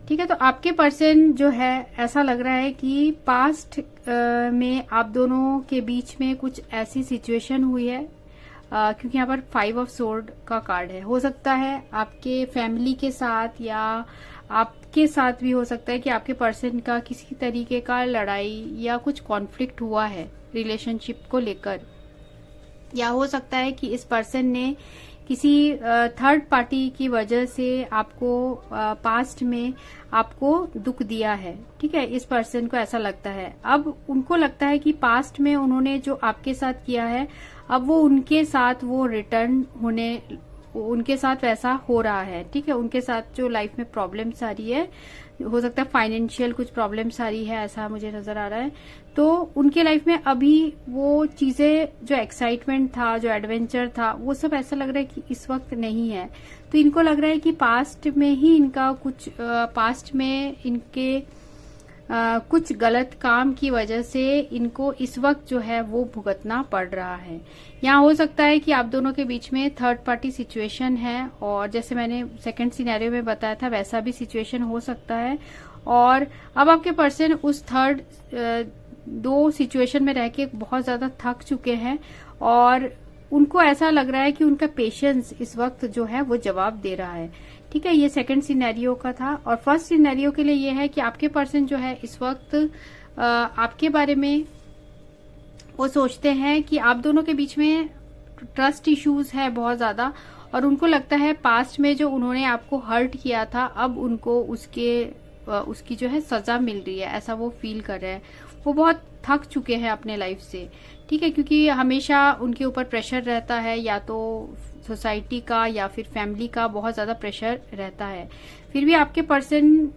ठीक है, तो आपके पर्सन जो है ऐसा लग रहा है कि पास्ट में आप दोनों के बीच में कुछ ऐसी सिचुएशन हुई है, क्योंकि यहाँ पर 5 ऑफ सोर्ड का कार्ड है। हो सकता है आपके फैमिली के साथ या आपके साथ भी हो सकता है कि आपके पर्सन का किसी तरीके का लड़ाई या कुछ कॉन्फ्लिक्ट हुआ है रिलेशनशिप को लेकर, या हो सकता है कि इस पर्सन ने किसी थर्ड पार्टी की वजह से आपको पास्ट में आपको दुख दिया है। ठीक है, इस पर्सन को ऐसा लगता है। अब उनको लगता है कि पास्ट में उन्होंने जो आपके साथ किया है, अब वो उनके साथ वो रिटर्न होने, उनके साथ वैसा हो रहा है। ठीक है, उनके साथ जो लाइफ में प्रॉब्लम्स आ रही है, हो सकता है फाइनेंशियल कुछ प्रॉब्लम्स आ रही है, ऐसा मुझे नजर आ रहा है। तो उनके लाइफ में अभी वो चीजें, जो एक्साइटमेंट था, जो एडवेंचर था, वो सब ऐसा लग रहा है कि इस वक्त नहीं है। तो इनको लग रहा है कि पास्ट में ही इनका कुछ, पास्ट में इनके कुछ गलत काम की वजह से इनको इस वक्त जो है वो भुगतना पड़ रहा है। यहाँ हो सकता है कि आप दोनों के बीच में थर्ड पार्टी सिचुएशन है, और जैसे मैंने सेकंड सिनेरियो में बताया था वैसा भी सिचुएशन हो सकता है। और अब आपके पर्सन उस थर्ड दो सिचुएशन में रह के बहुत ज्यादा थक चुके हैं, और उनको ऐसा लग रहा है कि उनका पेशेंस इस वक्त जो है वो जवाब दे रहा है। ठीक है, ये सेकंड सिनेरियो का था। और फर्स्ट सिनेरियो के लिए ये है कि आपके पर्सन जो है इस वक्त आपके बारे में वो सोचते हैं कि आप दोनों के बीच में ट्रस्ट इश्यूज है बहुत ज्यादा, और उनको लगता है पास्ट में जो उन्होंने आपको हर्ट किया था, अब उनको उसकी जो है सजा मिल रही है, ऐसा वो फील कर रहे हैं। वो बहुत थक चुके हैं अपने लाइफ से। ठीक है, क्योंकि हमेशा उनके ऊपर प्रेशर रहता है, या तो सोसाइटी का या फिर फैमिली का बहुत ज्यादा प्रेशर रहता है। फिर भी आपके पर्सन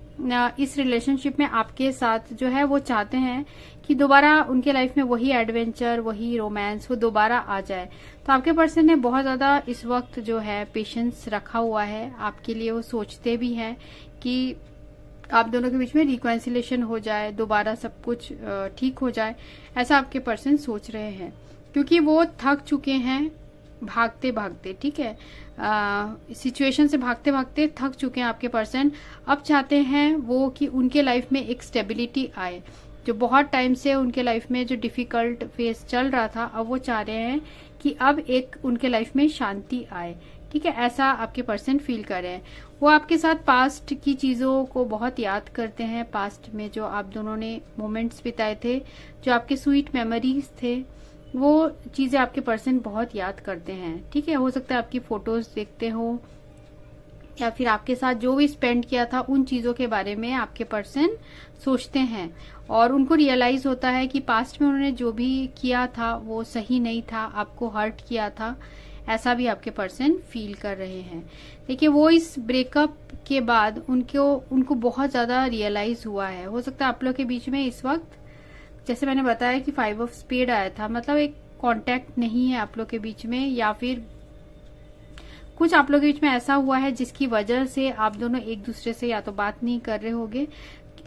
इस रिलेशनशिप में आपके साथ जो है वो चाहते हैं कि दोबारा उनके लाइफ में वही एडवेंचर, वही रोमांस वो दोबारा आ जाए। तो आपके पर्सन ने बहुत ज्यादा इस वक्त जो है पेशेंस रखा हुआ है आपके लिए। वो सोचते भी हैं कि आप दोनों के बीच में रिकॉन्सिलेशन हो जाए, दोबारा सब कुछ ठीक हो जाए, ऐसा आपके पर्सन सोच रहे हैं, क्योंकि वो थक चुके हैं भागते भागते। ठीक है, सिचुएशन से भागते भागते थक चुके हैं आपके पर्सन। अब चाहते हैं वो कि उनके लाइफ में एक स्टेबिलिटी आए। जो बहुत टाइम से उनके लाइफ में जो डिफिकल्ट फेस चल रहा था, अब वो चाह रहे हैं कि अब एक उनके लाइफ में शांति आए। ठीक है, ऐसा आपके पर्सन फील कर रहे हैं। वो आपके साथ पास्ट की चीजों को बहुत याद करते हैं। पास्ट में जो आप दोनों ने मोमेंट्स बिताए थे, जो आपके स्वीट मेमोरीज थे, वो चीजें आपके पर्सन बहुत याद करते हैं। ठीक है, हो सकता है आपकी फोटोज देखते हो, या फिर आपके साथ जो भी स्पेंड किया था उन चीजों के बारे में आपके पर्सन सोचते हैं, और उनको रियलाइज होता है कि पास्ट में उन्होंने जो भी किया था वो सही नहीं था, आपको हर्ट किया था, ऐसा भी आपके पर्सन फील कर रहे हैं। देखिए, वो इस ब्रेकअप के बाद उनको बहुत ज्यादा रियलाइज हुआ है। हो सकता है आप लोग के बीच में इस वक्त, जैसे मैंने बताया कि 5 ऑफ स्पेड आया था, मतलब एक कांटेक्ट नहीं है आप लोग के बीच में, या फिर कुछ आप लोग के बीच में ऐसा हुआ है जिसकी वजह से आप दोनों एक दूसरे से या तो बात नहीं कर रहे होगे,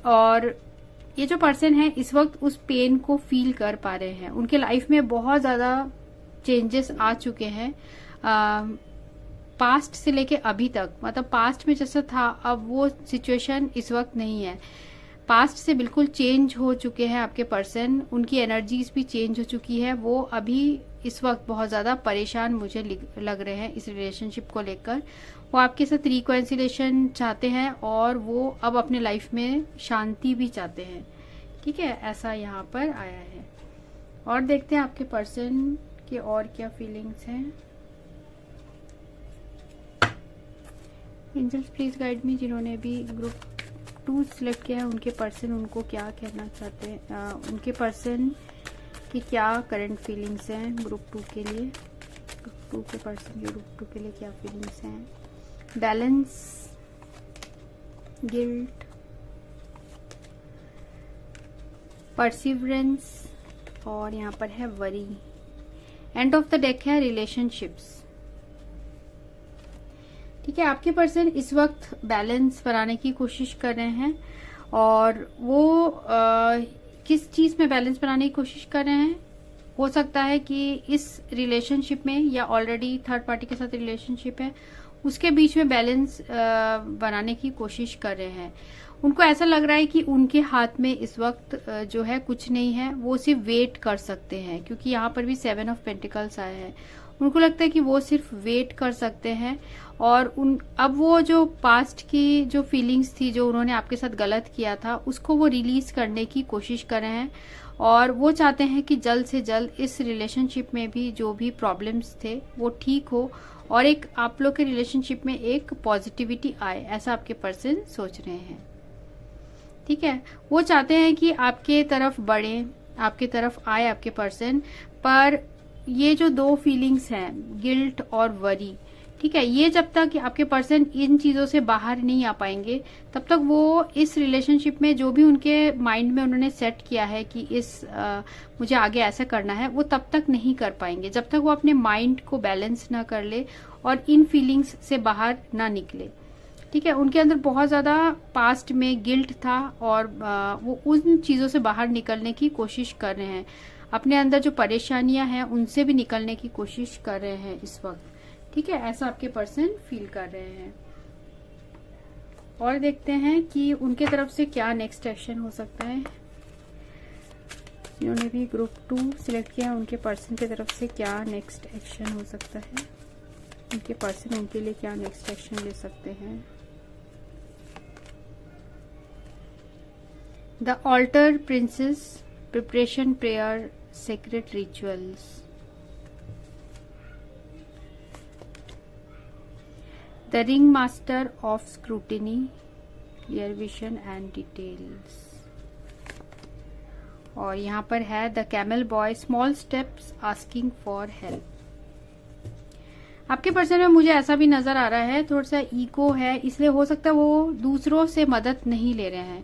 और ये जो पर्सन है इस वक्त उस पेन को फील कर पा रहे हैं। उनके लाइफ में बहुत ज्यादा चेंजेस आ चुके हैं पास्ट से लेके अभी तक। मतलब पास्ट में जैसा था, अब वो सिचुएशन इस वक्त नहीं है। पास्ट से बिल्कुल चेंज हो चुके हैं आपके पर्सन, उनकी एनर्जीज भी चेंज हो चुकी है। वो अभी इस वक्त बहुत ज्यादा परेशान मुझे लग रहे हैं इस रिलेशनशिप को लेकर। वो आपके साथ रिकॉन्सिलेशन चाहते हैं, और वो अब अपने लाइफ में शांति भी चाहते हैं। ठीक है, ऐसा यहाँ पर आया है। और देखते हैं आपके पर्सन के और क्या फीलिंग्स हैं। एंजल्स प्लीज गाइड मी, जिन्होंने भी ग्रुप 2 सिलेक्ट किया है उनके पर्सन उनको क्या कहना चाहते हैं, उनके पर्सन की क्या करंट फीलिंग्स हैं ग्रुप 2 के लिए। ग्रुप 2 के पर्सन के ग्रुप 2 के लिए क्या फीलिंग्स हैं। बैलेंस, गिल्ट, परसिवरेंस, और यहाँ पर है worry. End of the deck है रिलेशनशिप्स। ठीक है, आपके पर्सन इस वक्त बैलेंस बनाने की कोशिश कर रहे हैं, और वो किस चीज में बैलेंस बनाने की कोशिश कर रहे हैं। हो सकता है कि इस रिलेशनशिप में, या ऑलरेडी थर्ड पार्टी के साथ रिलेशनशिप है, उसके बीच में बैलेंस बनाने की कोशिश कर रहे हैं। उनको ऐसा लग रहा है कि उनके हाथ में इस वक्त जो है कुछ नहीं है, वो सिर्फ वेट कर सकते हैं, क्योंकि यहाँ पर भी 7 ऑफ पेंटिकल्स आया है। उनको लगता है कि वो सिर्फ वेट कर सकते हैं, और अब वो जो पास्ट की जो फीलिंग्स थी, जो उन्होंने आपके साथ गलत किया था, उसको वो रिलीज करने की कोशिश कर रहे हैं। और वो चाहते हैं कि जल्द से जल्द इस रिलेशनशिप में भी जो भी प्रॉब्लम्स थे वो ठीक हो, और एक आप लोग के रिलेशनशिप में एक पॉजिटिविटी आए, ऐसा आपके पर्सन सोच रहे हैं। ठीक है, वो चाहते हैं कि आपके तरफ बढ़े, आपके तरफ आए आपके पर्सन। पर ये जो दो फीलिंग्स हैं, गिल्ट और वरी, ठीक है, ये जब तक आपके पर्सन इन चीजों से बाहर नहीं आ पाएंगे, तब तक वो इस रिलेशनशिप में जो भी उनके माइंड में उन्होंने सेट किया है कि मुझे आगे ऐसा करना है, वो तब तक नहीं कर पाएंगे, जब तक वो अपने माइंड को बैलेंस ना कर ले और इन फीलिंग्स से बाहर ना निकले। ठीक है, उनके अंदर बहुत ज्यादा पास्ट में गिल्ट था, और वो उन चीजों से बाहर निकलने की कोशिश कर रहे हैं। अपने अंदर जो परेशानियां हैं उनसे भी निकलने की कोशिश कर रहे हैं इस वक्त। ठीक है, ऐसा आपके पर्सन फील कर रहे हैं। और देखते हैं कि उनके तरफ से क्या नेक्स्ट एक्शन हो सकता है। इन्होंने भी ग्रुप 2 सिलेक्ट किया, उनके पर्सन की तरफ से क्या नेक्स्ट एक्शन हो सकता है, उनके पर्सन उनके लिए क्या नेक्स्ट एक्शन ले सकते हैं। The altar princess, preparation, prayer, secret rituals. The Ringmaster of Scrutiny, Clear Vision and Details। और यहाँ पर है the camel boy, small steps asking for help. आपके पर्सन में मुझे ऐसा भी नजर आ रहा है, थोड़ा सा ईगो है, इसलिए हो सकता है वो दूसरों से मदद नहीं ले रहे हैं।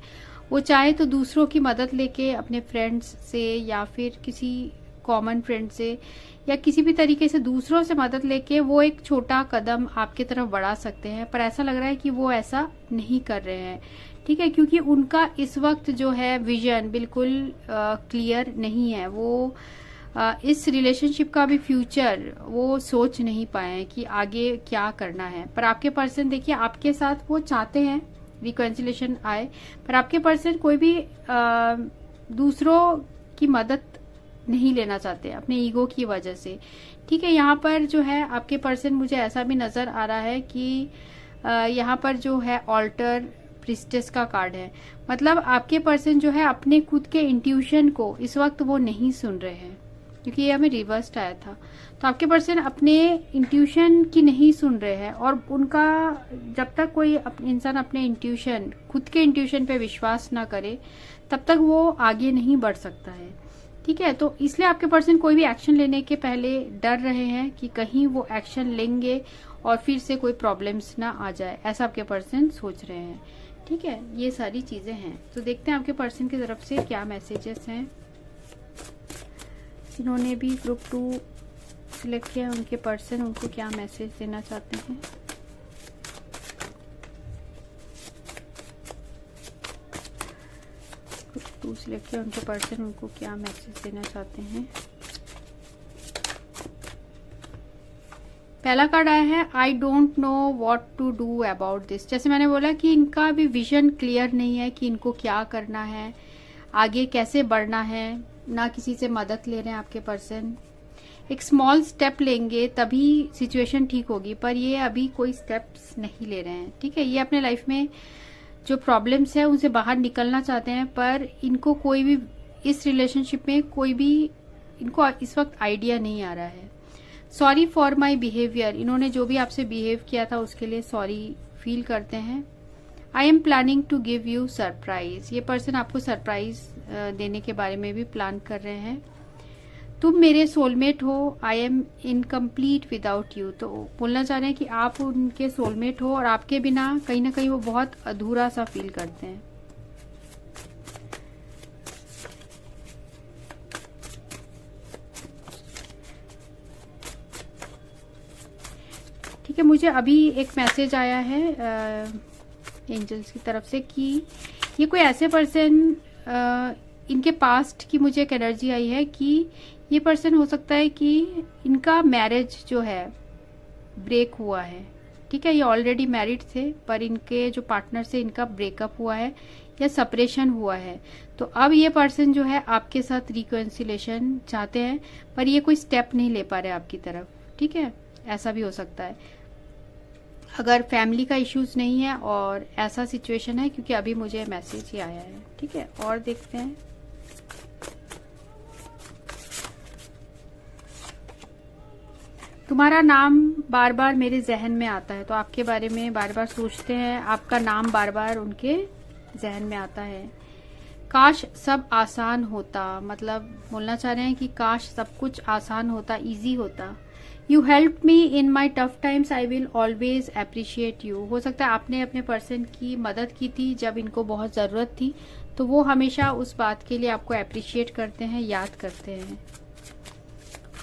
वो चाहे तो दूसरों की मदद लेके अपने फ्रेंड्स से या फिर किसी कॉमन फ्रेंड से या किसी भी तरीके से दूसरों से मदद लेके वो एक छोटा कदम आपके तरफ बढ़ा सकते हैं, पर ऐसा लग रहा है कि वो ऐसा नहीं कर रहे हैं। ठीक है, क्योंकि उनका इस वक्त जो है विजन बिल्कुल क्लियर नहीं है। वो इस रिलेशनशिप का भी फ्यूचर वो सोच नहीं पाए हैं कि आगे क्या करना है। पर आपके पर्सन देखिए, आपके साथ वो चाहते हैं रिकॉन्सिलेशन आए, पर आपके पर्सन कोई भी दूसरों की मदद नहीं लेना चाहते अपने ईगो की वजह से। ठीक है, यहाँ पर जो है आपके पर्सन, मुझे ऐसा भी नजर आ रहा है कि यहाँ पर जो है ऑल्टर प्रिस्टेस का कार्ड है, मतलब आपके पर्सन जो है अपने खुद के इंट्यूशन को इस वक्त वो नहीं सुन रहे हैं, क्योंकि ये हमें रिवर्स्ड आया था। तो आपके पर्सन अपने इंट्यूशन की नहीं सुन रहे हैं, और उनका जब तक कोई इंसान अपने इंट्यूशन, खुद के इंट्यूशन पे विश्वास ना करे, तब तक वो आगे नहीं बढ़ सकता है। ठीक है, तो इसलिए आपके पर्सन कोई भी एक्शन लेने के पहले डर रहे हैं कि कहीं वो एक्शन लेंगे और फिर से कोई प्रॉब्लम्स ना आ जाए, ऐसा आपके पर्सन सोच रहे हैं। ठीक है, ये सारी चीजें हैं। तो देखते हैं आपके पर्सन की तरफ से क्या मैसेजेस हैं। जिन्होंने भी ग्रुप 2 सिलेक्ट किया, उनके पर्सन उनको क्या मैसेज देना चाहते हैं। ग्रुप 2 सिलेक्ट किया, उनके पर्सन उनको क्या मैसेज देना चाहते हैं। पहला कार्ड आया है I don't know what to do about this. जैसे मैंने बोला कि इनका भी विजन क्लियर नहीं है कि इनको क्या करना है, आगे कैसे बढ़ना है, ना किसी से मदद ले रहे हैं आपके पर्सन। एक स्मॉल स्टेप लेंगे तभी सिचुएशन ठीक होगी, पर ये अभी कोई स्टेप्स नहीं ले रहे हैं। ठीक है, ये अपने लाइफ में जो प्रॉब्लम्स है उनसे बाहर निकलना चाहते हैं, पर इनको कोई भी इस रिलेशनशिप में कोई भी इनको इस वक्त आइडिया नहीं आ रहा है। सॉरी फॉर माई बिहेवियर, इन्होंने जो भी आपसे बिहेव किया था उसके लिए सॉरी फील करते हैं। I am planning to give you surprise, ये पर्सन आपको सरप्राइज देने के बारे में भी प्लान कर रहे हैं। तुम मेरे सोलमेट हो, I am incomplete without you, तो बोलना चाह रहे हैं कि आप उनके सोलमेट हो और आपके बिना कहीं ना कहीं वो बहुत अधूरा सा फील करते हैं। ठीक है, मुझे अभी एक मैसेज आया है एंजल्स की तरफ से कि ये कोई ऐसे पर्सन, इनके पास्ट की मुझे एक एनर्जी आई है कि ये पर्सन हो सकता है कि इनका मैरिज जो है ब्रेक हुआ है। ठीक है, ये ऑलरेडी मैरिड थे पर इनके जो पार्टनर से इनका ब्रेकअप हुआ है या सेपरेशन हुआ है। तो अब ये पर्सन जो है आपके साथ रिकंसिलिएशन चाहते हैं पर ये कोई स्टेप नहीं ले पा रहे आपकी तरफ। ठीक है, ऐसा भी हो सकता है अगर फैमिली का इश्यूज नहीं है और ऐसा सिचुएशन है, क्योंकि अभी मुझे मैसेज ही आया है। ठीक है, और देखते हैं। तुम्हारा नाम बार बार मेरे जहन में आता है, तो आपके बारे में बार बार सोचते हैं, आपका नाम बार बार उनके जहन में आता है। काश सब आसान होता, मतलब बोलना चाह रहे हैं कि काश सब कुछ आसान होता, इजी होता। You help me in my tough times, I will always appreciate you. हो सकता है आपने अपने पर्सन की मदद की थी जब इनको बहुत ज़रूरत थी, तो वो हमेशा उस बात के लिए आपको अप्रिशिएट करते हैं, याद करते हैं।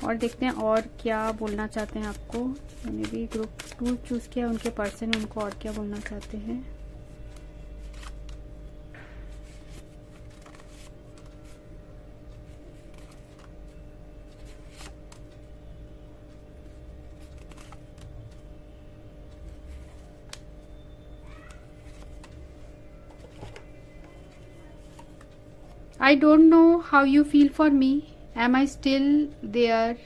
और देखते हैं और क्या बोलना चाहते हैं आपको। मैंने भी ग्रुप 2 चूज़ किया, उनके पर्सन उनको और क्या बोलना चाहते हैं। I don't know how you feel for me. Am I still there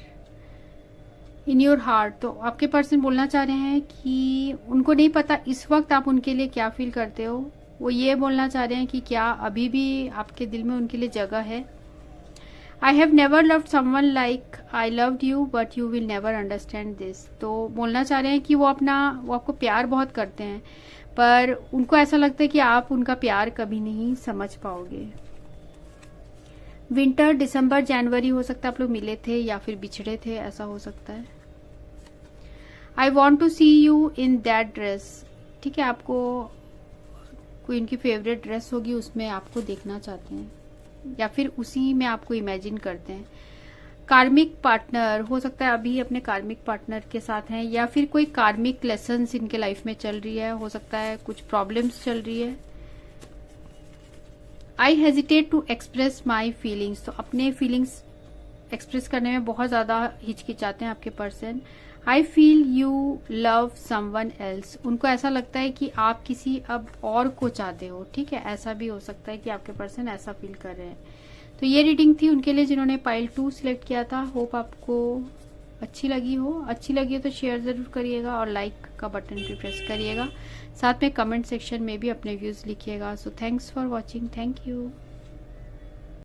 in your heart? तो आपके पर्सन बोलना चाह रहे हैं कि उनको नहीं पता इस वक्त आप उनके लिए क्या फील करते हो। वो ये बोलना चाह रहे हैं कि क्या अभी भी आपके दिल में उनके लिए जगह है। I have never loved someone like I loved you, but you will never understand this. तो बोलना चाह रहे हैं कि वो आपको प्यार बहुत करते हैं पर उनको ऐसा लगता है कि आप उनका प्यार कभी नहीं समझ पाओगे। विंटर, दिसंबर, जनवरी हो सकता है आप लोग मिले थे या फिर बिछड़े थे, ऐसा हो सकता है। I want to see you in that dress. ठीक है, आपको कोई इनकी फेवरेट ड्रेस होगी उसमें आपको देखना चाहते हैं या फिर उसी में आपको इमेजिन करते हैं। कार्मिक पार्टनर हो सकता है अभी अपने कार्मिक पार्टनर के साथ हैं या फिर कोई कार्मिक लेसन्स इनके लाइफ में चल रही है, हो सकता है कुछ प्रॉब्लम्स चल रही है। I hesitate to express my feelings, तो अपने फीलिंग्स एक्सप्रेस करने में बहुत ज़्यादा हिचकिचाते हैं आपके person. I feel you love someone else, उनको ऐसा लगता है कि आप किसी अब और को चाहते हो। ठीक है, ऐसा भी हो सकता है कि आपके पर्सन ऐसा फील कर रहे हैं। तो ये रीडिंग थी उनके लिए जिन्होंने पाइल 2 सिलेक्ट किया था। होप आपको अच्छी लगी हो तो शेयर ज़रूर करिएगा और लाइक का बटन भी प्रेस करिएगा। साथ में कमेंट सेक्शन में भी अपने व्यूज़ लिखिएगा। So thanks for watching, thank you.